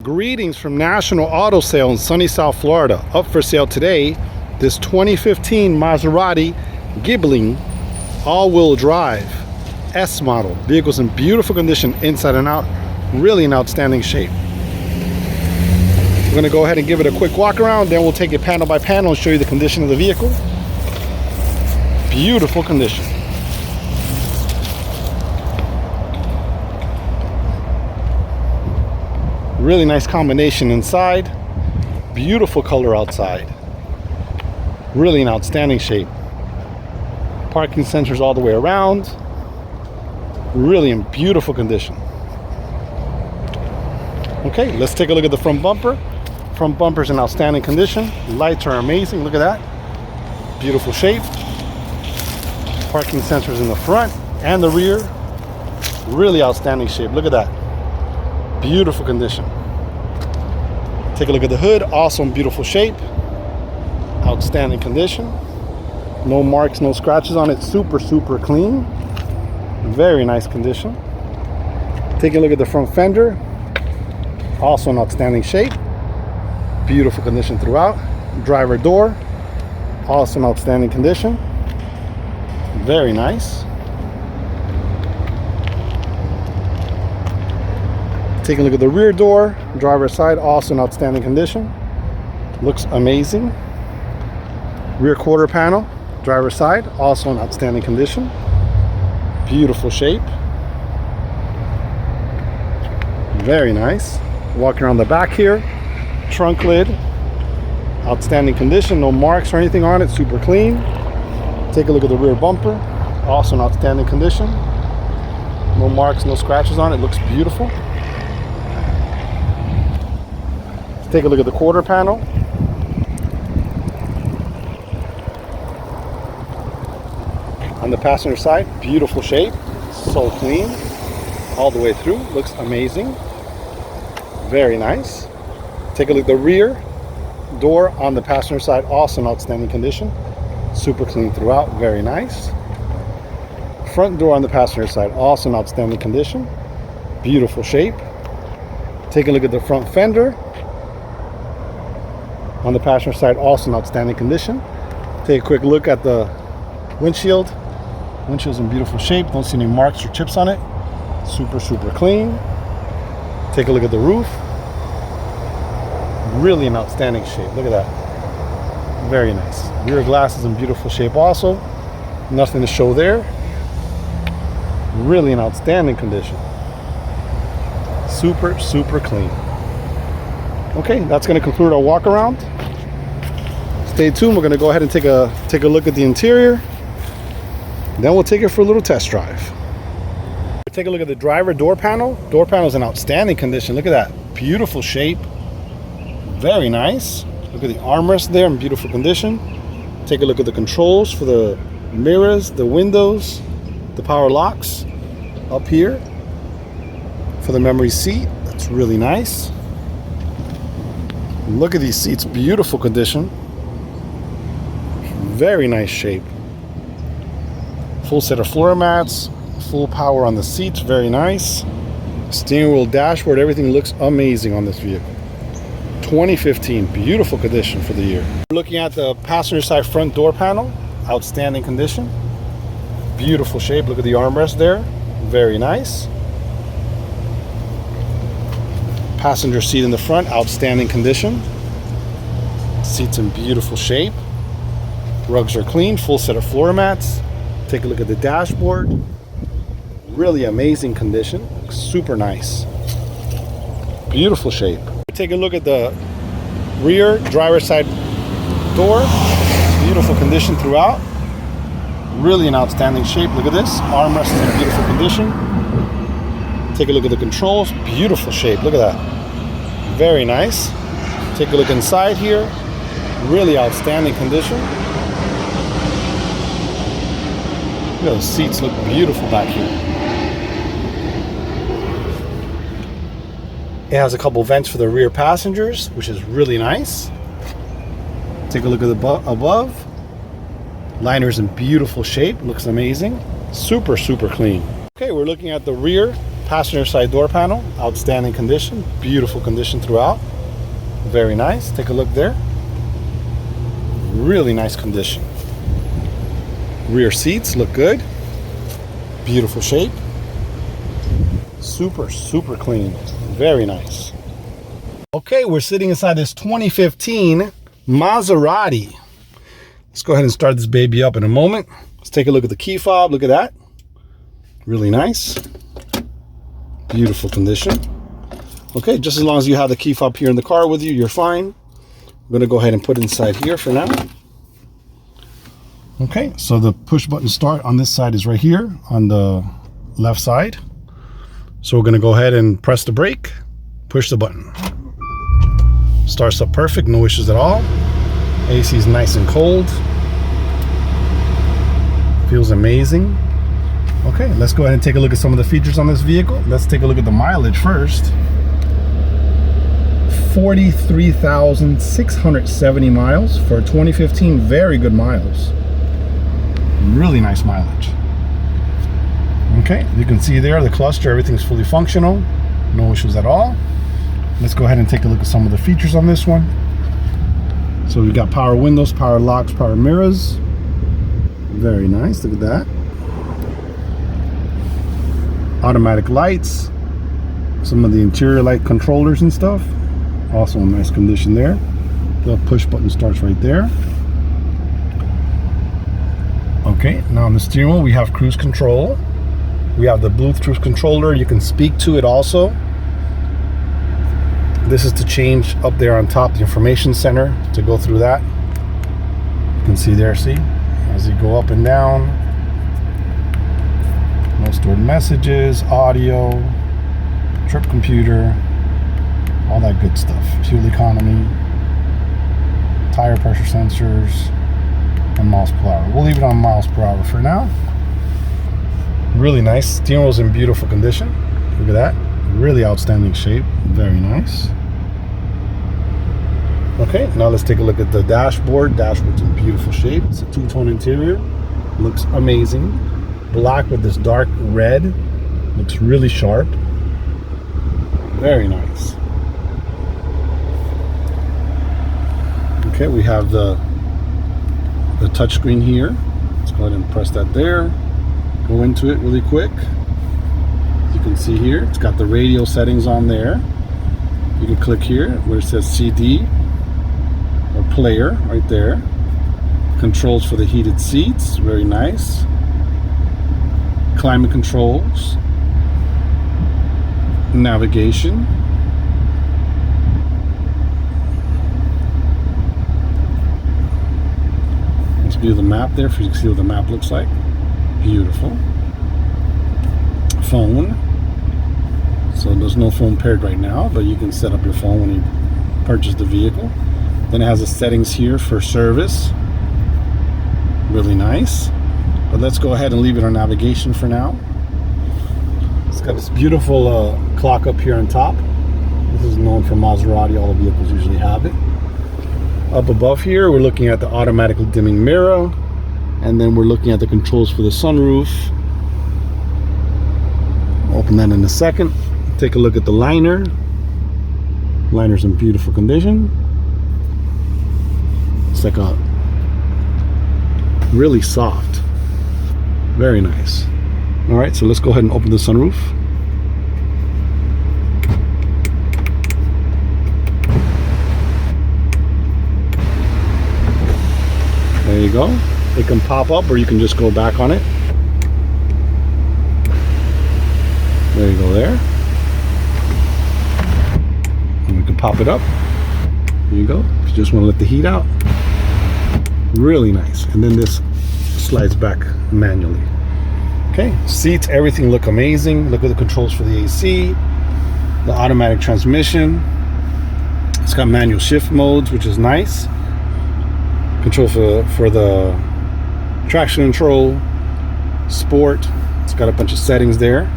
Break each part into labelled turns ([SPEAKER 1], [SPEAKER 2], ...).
[SPEAKER 1] Greetings from National Auto Sale in sunny South Florida. Up for sale today, this 2015 Maserati Ghibli all-wheel drive S model. Vehicle's in beautiful condition inside and out, really in outstanding shape. We're going to go ahead and give it a quick walk around, then we'll take it panel by panel and show you the condition of the vehicle. Beautiful condition. Really nice combination inside, beautiful color outside, really in outstanding shape. Parking sensors all the way around, really in beautiful condition. Okay, let's take a look at the front bumper. Front bumper's in outstanding condition. Lights are amazing, look at that. Beautiful shape. Parking sensors in the front and the rear, really outstanding shape. Look at that. Beautiful condition. Take a look at the hood, also in beautiful shape. Outstanding condition. No marks, no scratches on it. Super clean. Very nice condition. Take a look at the front fender. Also in outstanding shape. Beautiful condition throughout. Driver door, also in outstanding condition. Very nice. Take a look at the rear door, driver's side, also in outstanding condition. Looks amazing. Rear quarter panel, driver's side, also in outstanding condition. Beautiful shape. Very nice. Walking around the back here, trunk lid, outstanding condition, no marks or anything on it, super clean. Take a look at the rear bumper, also in outstanding condition. No marks, no scratches on it, looks beautiful. Take a look at the quarter panel. On the passenger side, beautiful shape, so clean, all the way through, looks amazing. Very nice. Take a look at the rear door on the passenger side, also in outstanding condition, super clean throughout, very nice. Front door on the passenger side, also in outstanding condition, beautiful shape. Take a look at the front fender. On the passenger side, also in outstanding condition. Take a quick look at the windshield. Windshield's in beautiful shape. Don't see any marks or chips on it. Super clean. Take a look at the roof. Really in outstanding shape. Look at that. Very nice. Rear glass is in beautiful shape also. Nothing to show there. Really in outstanding condition. Super clean. Okay, that's going to conclude our walk around. Stay tuned. We're going to go ahead and take a look at the interior. Then we'll take it for a little test drive. Take a look at the driver door panel. Door panel is in outstanding condition. Look at that. Beautiful shape. Very nice. Look at the armrest there in beautiful condition. Take a look at the controls for the mirrors, the windows, the power locks up here for the memory seat. That's really nice. Look at these seats, beautiful condition. Very nice shape. Full set of floor mats, full power on the seats, very nice. Steering wheel, dashboard, everything looks amazing on this vehicle. 2015, beautiful condition for the year. We're looking at the passenger side front door panel, outstanding condition. Beautiful shape, look at the armrest there, very nice. Passenger seat in the front, outstanding condition. Seats in beautiful shape. Rugs are clean, full set of floor mats. Take a look at the dashboard. Really amazing condition, super nice. Beautiful shape. Take a look at the rear driver's side door. Beautiful condition throughout. Really in outstanding shape. Look at this, armrest is in beautiful condition. Take a look at the controls, beautiful shape, look at that. Very nice. Take a look inside here, really outstanding condition. Look at those seats, look beautiful back here. It has a couple vents for the rear passengers, which is really nice. Take a look at the above. Liner's in beautiful shape, looks amazing. Super clean. Okay, we're looking at the rear Passenger side door panel, outstanding condition, beautiful condition throughout. Very nice. Take a look there. Really nice condition. Rear seats look good. Beautiful shape. Super, super clean. Very nice. Okay, we're sitting inside this 2015 Maserati. Let's go ahead and start this baby up in a moment. Let's take a look at the key fob. Look at that. Really nice. Beautiful condition. Okay, just as long as you have the key fob here in the car with you, you're fine. I'm going to go ahead and put it inside here for now. Okay, so the push button start on this side is right here on the left side. So we're going to go ahead and press the brake, push the button. Starts up perfect, no issues at all. AC is nice and cold. Feels amazing. Okay, let's go ahead and take a look at some of the features on this vehicle. Let's take a look at the mileage first. 43,670 miles for 2015. Very good miles. Really nice mileage. Okay, you can see there the cluster, everything's fully functional. No issues at all. Let's go ahead and take a look at some of the features on this one. So we've got power windows, power locks, power mirrors. Very nice, look at that. Automatic lights, some of the interior light controllers and stuff, also in nice condition there. The push button starts right there. Okay, now on the steering wheel we have cruise control. We have the Bluetooth controller. You can speak to it also. This is to change up there on top the information center, to go through that. You can see there, see, as you go up and down. No stored messages, audio, trip computer, all that good stuff. Fuel economy, tire pressure sensors, and miles per hour. We'll leave it on miles per hour for now. Really nice. Steering wheel's in beautiful condition. Look at that. Really outstanding shape. Very nice. Okay, now let's take a look at the dashboard. Dashboard's in beautiful shape. It's a two-tone interior. Looks amazing. Black with this dark red. Looks really sharp. Very nice. Okay, we have the touchscreen here. Let's go ahead and press that there. Go into it really quick. As you can see here, it's got the radio settings on there. You can click here where it says CD or player right there. Controls for the heated seats, very nice. Climate controls, navigation, let's view the map there for you to see what the map looks like. Beautiful. Phone, so there's no phone paired right now, but you can set up your phone when you purchase the vehicle. Then it has the settings here for service. Really nice. But let's go ahead and leave it on navigation for now. It's got this beautiful clock up here on top. This is known for Maserati. All the vehicles usually have it. Up above here, we're looking at the automatically dimming mirror. And then we're looking at the controls for the sunroof. Open that in a second. Take a look at the liner. Liner's in beautiful condition. It's like a really soft. Very nice. All right, so let's go ahead and open the sunroof. There you go. It can pop up or you can just go back on it. There you go there. And we can pop it up. There you go. If you just want to let the heat out. Really nice. And then this slides back manually. Okay, seats, everything look amazing. Look at the controls for the AC, the automatic transmission. It's got manual shift modes, which is nice. Control for the traction control, sport. It's got a bunch of settings there.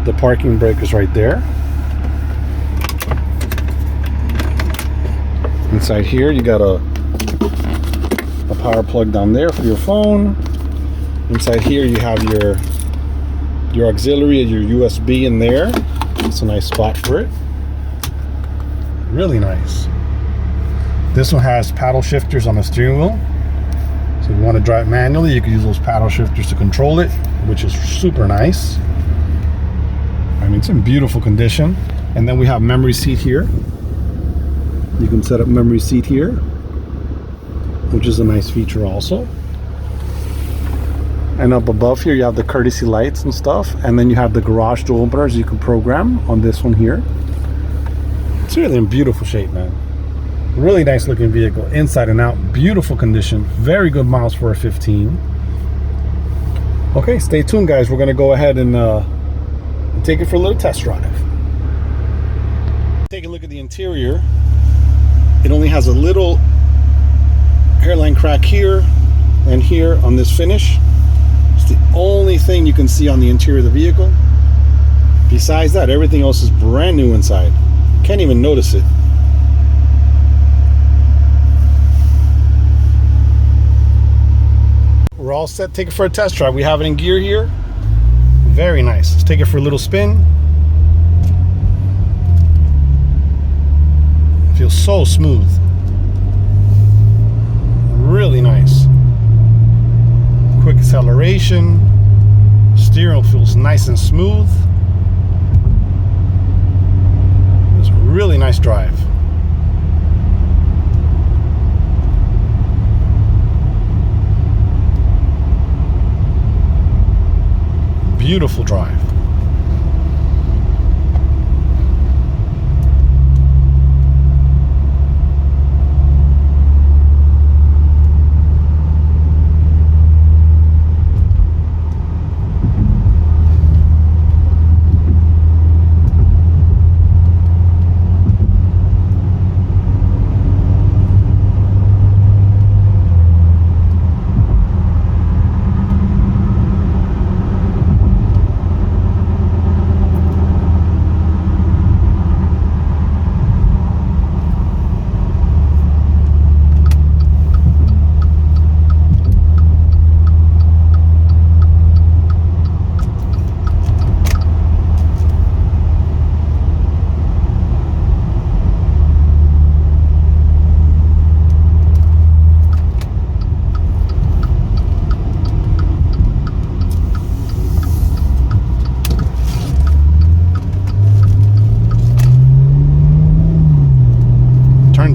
[SPEAKER 1] The parking brake is right there. Inside here, you got a power plug down there for your phone. Inside here, you have your your auxiliary and your USB in there. It's a nice spot for it. Really nice. This one has paddle shifters on the steering wheel. So if you want to drive manually, you can use those paddle shifters to control it, which is super nice. I mean, it's in beautiful condition. And then we have memory seat here. You can set up memory seat here, which is a nice feature also. And up above here, you have the courtesy lights and stuff. And then you have the garage door openers you can program on this one here. It's really in beautiful shape, man. Really nice looking vehicle, inside and out, beautiful condition, very good miles for a 15. Okay, stay tuned, guys. We're gonna go ahead and take it for a little test drive. Take a look at the interior. It only has a little hairline crack here and here on this finish. It's the only thing you can see on the interior of the vehicle. Besides that, everything else is brand new inside. Can't even notice it. We're all set. Take it for a test drive. We have it in gear here. Very nice. Let's take it for a little spin. It feels so smooth. Really nice. Quick acceleration. Steering wheel feels nice and smooth. It's a really nice drive. Beautiful drive.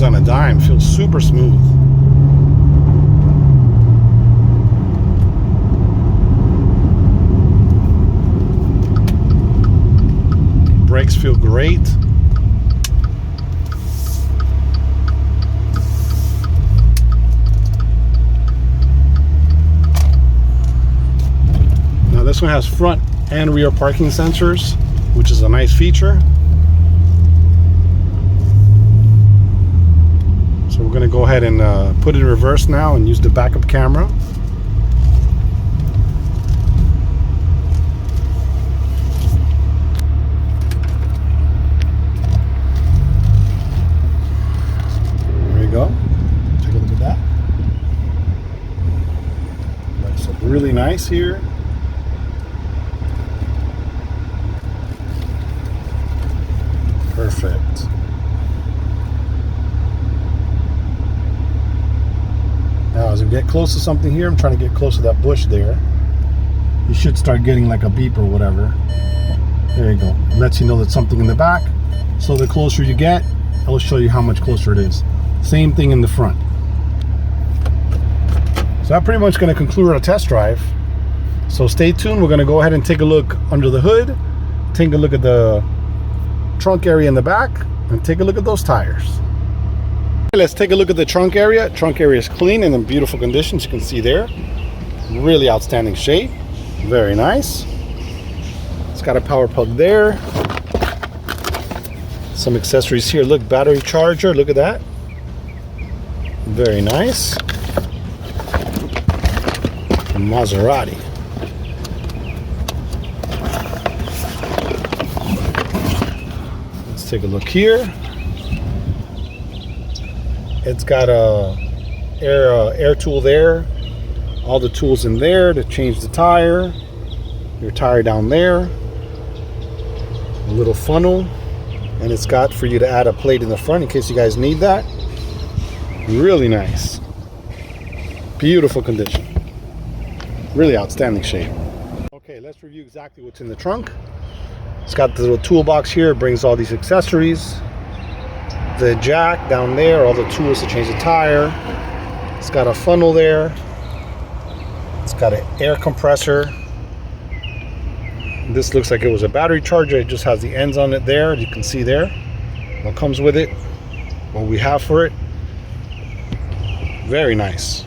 [SPEAKER 1] On a dime, feels super smooth. Brakes feel great. Now this one has front and rear parking sensors, which is a nice feature. So we're going to go ahead and put it in reverse now and use the backup camera. There you go. Take a look at that. Lights up really nice here. Perfect. Now, as we get close to something here, I'm trying to get close to that bush there. You should start getting like a beep or whatever. There you go. It lets you know that something in the back. So the closer you get, it'll show you how much closer it is. Same thing in the front. So I'm pretty much going to conclude our test drive. So stay tuned. We're going to go ahead and take a look under the hood, take a look at the trunk area in the back, and take a look at those tires. Let's take a look at the trunk area. Trunk area is clean and in beautiful conditions. You can see there, really outstanding shape. Very nice. It's got a power plug there. Some accessories here. Look, battery charger. Look at that. Very nice. From Maserati. Let's take a look here. It's got a air tool there, all the tools in there to change the tire. Your tire down there. A little funnel. And it's got for you to add a plate in the front in case you guys need that. Really nice. Beautiful condition. Really outstanding shape. Okay, let's review exactly what's in the trunk. It's got the little toolbox here. It brings all these accessories. The jack down there, all the tools to change the tire. It's got a funnel there. It's got an air compressor. This looks like it was a battery charger. It just has the ends on it there. You can see there what comes with it, what we have for it. Very nice.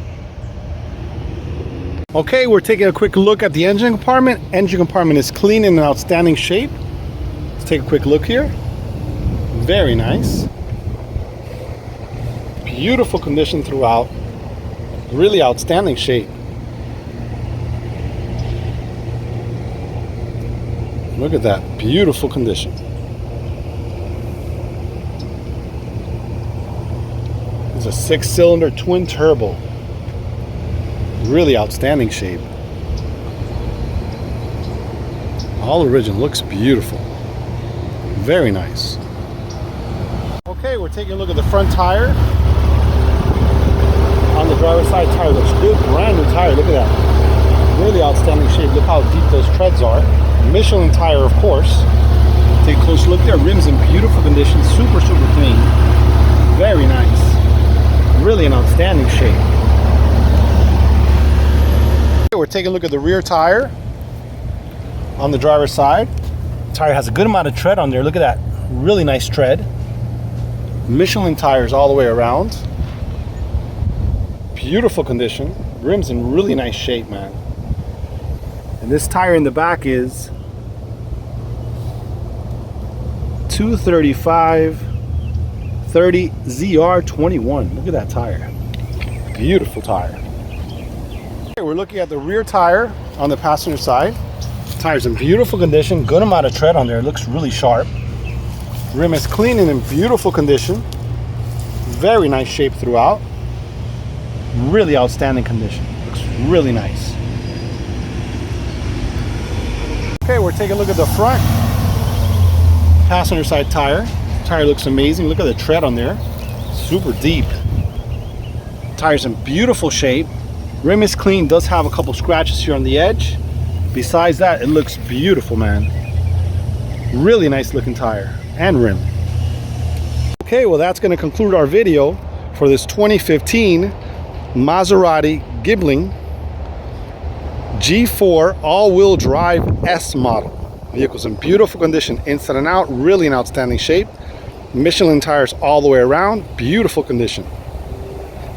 [SPEAKER 1] Okay, we're taking a quick look at the engine compartment. Engine compartment is clean and in outstanding shape. Let's take a quick look here. Very nice. Beautiful condition throughout. Really outstanding shape. Look at that, beautiful condition. It's a 6-cylinder twin turbo. Really outstanding shape. All original, looks beautiful. Very nice. Okay, we're taking a look at the front tire. On the driver's side, tire looks good, brand new tire, look at that. Really outstanding shape, look how deep those treads are. Michelin tire, of course. Take a close look there. Rims in beautiful condition, super clean. Very nice. Really an outstanding shape. We're taking a look at the rear tire on the driver's side. The tire has a good amount of tread on there. Look at that. Really nice tread. Michelin tires all the way around. Beautiful condition. Rims in really nice shape, man. And this tire in the back is 235 30 ZR21. Look at that tire. Beautiful tire. Okay, we're looking at the rear tire on the passenger side. Tire's in beautiful condition. Good amount of tread on there. It looks really sharp. Rim is clean and in beautiful condition. Very nice shape throughout. Really outstanding condition. Looks really nice. Okay, we're taking a look at the front passenger side tire. Tire looks amazing. Look at the tread on there. Super deep. Tire's in beautiful shape. Rim is clean. Does have a couple scratches here on the edge. Besides that, it looks beautiful, man. Really nice looking tire and rim. Okay, well that's going to conclude our video for this 2015 Maserati Ghibli G4 all-wheel drive S model. Vehicle's in beautiful condition inside and out, really in outstanding shape. Michelin tires all the way around, beautiful condition.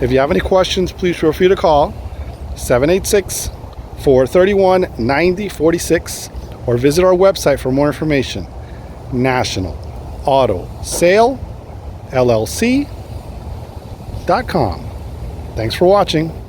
[SPEAKER 1] If you have any questions, please feel free to call 786-431-9046 or visit our website for more information. National Auto Sale LLC.com. Thanks for watching.